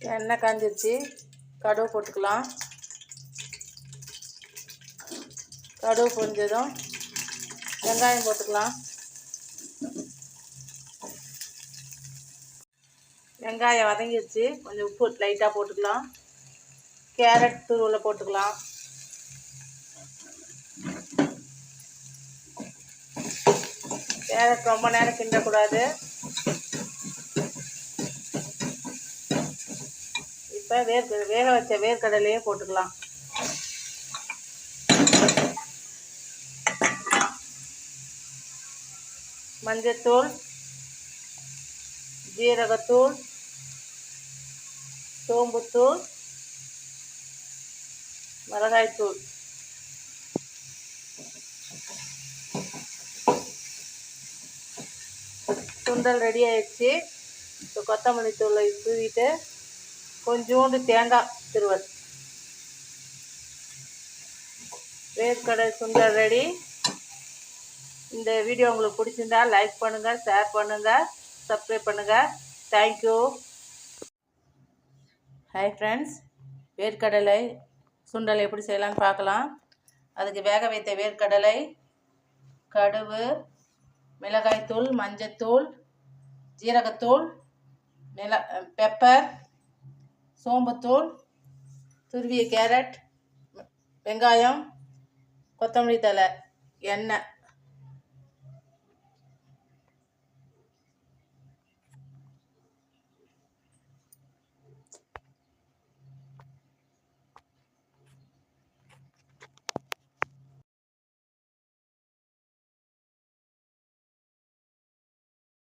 எண்ணெய் காஞ்சிருச்சு, கடுகு போட்டுக்கலாம். கடுகு பொரிஞ்சதும் வெங்காயம் போட்டுக்கலாம். வெங்காயம் வதங்கிடுச்சு, கொஞ்சம் உப்பு லைட்டாக போட்டுக்கலாம். கேரட் துருவலை போட்டுக்கலாம். கேரட் ரொம்ப நேரம் கிண்டக்கூடாது. இப்போ வேக வச்ச வேர்க்கடலையே போட்டுக்கலாம். மஞ்சத்தூள், ஜீரகத்தூள், சோம்புத்தூள், மிளகாய்த்தூள், சுண்டல் ரெடி ஆயிடுச்சு. இப்போ கொத்தமல்லி தூளை தூவிட்டு கொஞ்சோண்டு தேங்காய் திருவல். வேர்க்கடலை சுண்டல் ரெடி. இந்த வீடியோ உங்களுக்கு பிடிச்சிருந்தா லைக் பண்ணுங்கள், ஷேர் பண்ணுங்கள், சப்ஸ்கிரைப் பண்ணுங்கள். தேங்க்யூ. ஹாய் ஃப்ரெண்ட்ஸ், வேர்க்கடலை சுண்டல் எப்படி செய்யலாம்னு பார்க்கலாம். அதுக்கு வேக வைத்த வேர்க்கடலை, கடுகு, மிளகாய்த்தூள், மஞ்சத்தூள், ஜீரகத்தூள், பெப்பர், சோம்புத்தூள், துருவிய கேரட், வெங்காயம், கொத்தமல்லி தழை, எண்ணெய்